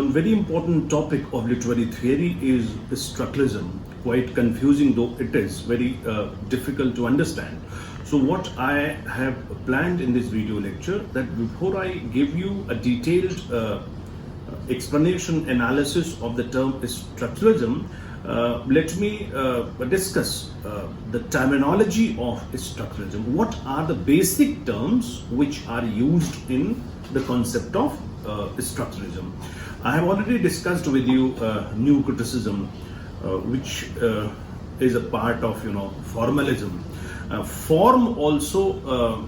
one very important topic of literary theory is structuralism. Quite confusing though it is, very difficult to understand. So what I have planned in this video lecture, that before I give you a detailed explanation, analysis of the term structuralism, let me discuss the terminology of structuralism. What are the basic terms which are used in the concept of structuralism? I have already discussed with you new criticism, which is a part of formalism. Form also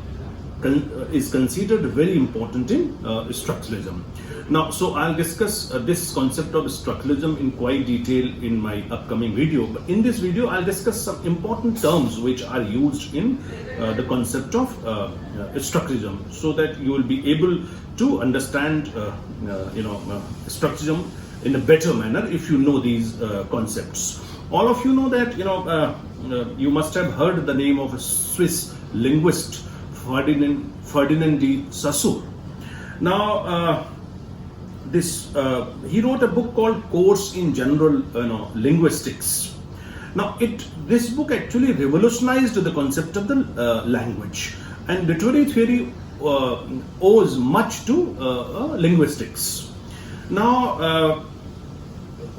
is considered very important in structuralism. Now, so I'll discuss this concept of structuralism in quite detail in my upcoming video. But in this video, I'll discuss some important terms which are used in the concept of structuralism, so that you will be able to understand structuralism in a better manner if you know these concepts. All of you know that you must have heard the name of a Swiss linguist, Ferdinand de Saussure. Now, he wrote a book called Course in General Linguistics. Now, this book actually revolutionized the concept of the language, and literary theory owes much to linguistics. Now,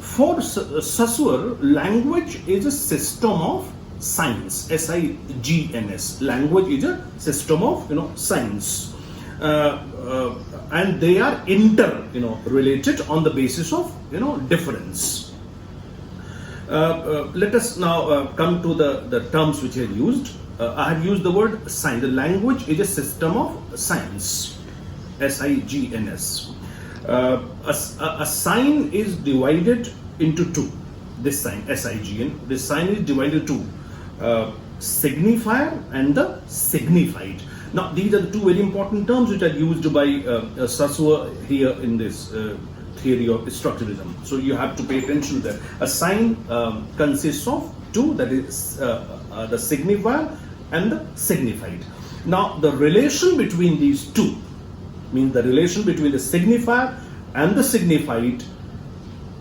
for Saussure, language is a system of signs, S-I-G-N-S. Language is a system of signs, and they are related on the basis of difference. Let us now come to the terms which I have used. I have used the word sign. The language is a system of signs, S-I-G-N-S. A sign is divided into two. This sign, S-I-G-N, this sign is divided into signifier and the signified. Now, these are the two very important terms which are used by Saussure here in this theory of structuralism. So you have to pay attention to that. A sign consists of two, that is the signifier and the signified. Now, the relation between these two, means the relation between the signifier and the signified,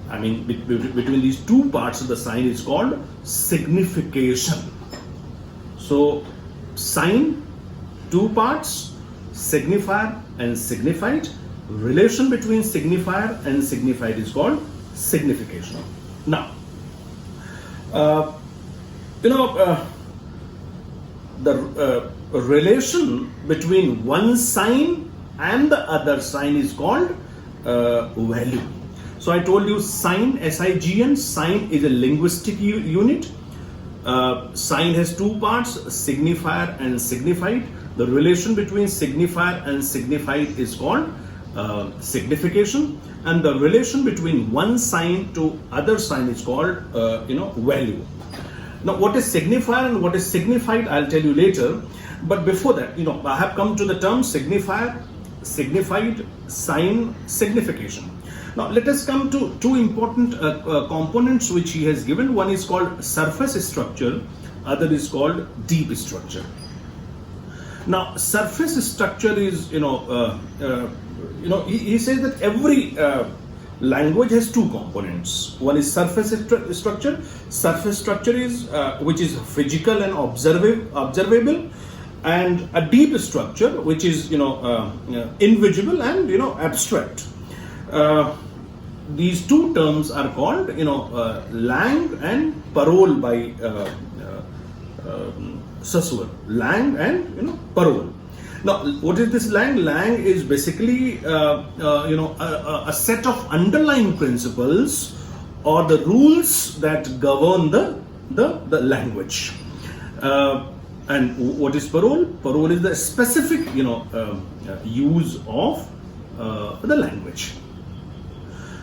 between these two parts of the sign is called signification. So, sign, two parts, signifier and signified. Relation between signifier and signified is called signification. Now, the relation between one sign and the other sign is called value. So I told you sign, S-I-G-N, sign is a linguistic unit. Sign has two parts, signifier and signified. The relation between signifier and signified is called signification, and the relation between one sign to other sign is called value. Now, what is signifier and what is signified, I'll tell you later. But before that, I have come to the term signifier, signified, sign, signification. Now, let us come to two important components which he has given. One is called surface structure, other is called deep structure. Now, surface structure is, he says that every language has two components. One is surface structure. Surface structure is which is physical and observable, and a deep structure which is invisible and abstract. These two terms are called langue and parole by Saussure. Langue and parole. Now, what is this langue? Langue is basically a set of underlying principles or the rules that govern the language. And what is parole? Parole is the specific use of the language.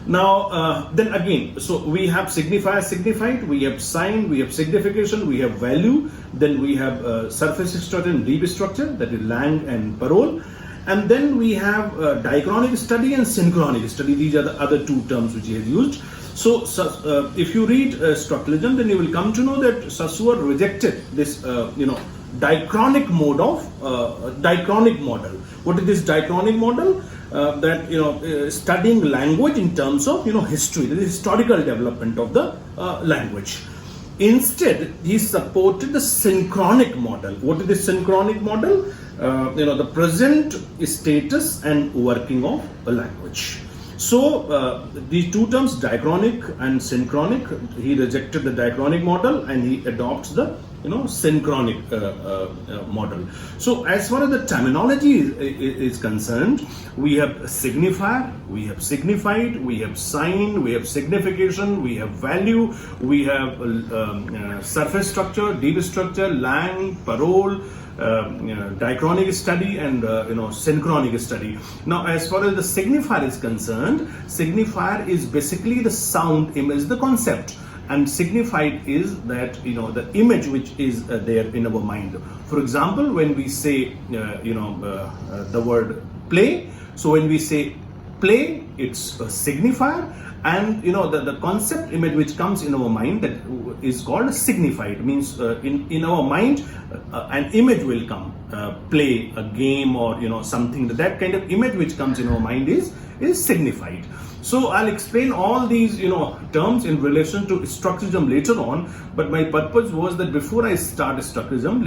Now, then again, so we have signifier, signified, we have sign, we have signification, we have value, then we have surface structure and deep structure, that is langue and parole, and then we have diachronic study and synchronic study. These are the other two terms which he has used. So, if you read structuralism, then you will come to know that Saussure rejected this, diachronic mode of diachronic model. What is this diachronic model? that studying language in terms of history, the historical development of the language. Instead, he supported the synchronic model. What is the synchronic model? The present status and working of a language. So these two terms, diachronic and synchronic, he rejected the diachronic model and he adopts the synchronic model. So as far as the terminology is concerned, we have signifier, we have signified, we have sign, we have signification, we have value, we have surface structure, deep structure, langue, parole, diachronic study and synchronic study. Now as far as the signifier is concerned, signifier is basically the sound, image, the concept, and signified is that the image which is there in our mind. For example, when we say the word play, so when we say play, it's a signifier, and the concept image which comes in our mind, that is called signified. Means in our mind an image will come, play a game or something, that kind of image which comes in our mind is signified. So I'll explain all these terms in relation to structuralism later on, but my purpose was that before I start structuralism,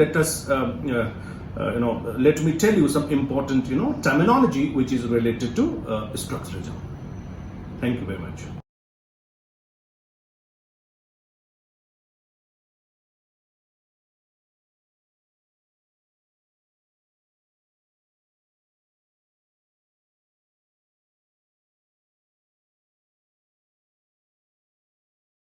let me tell you some important terminology which is related to structuralism. Thank you very much.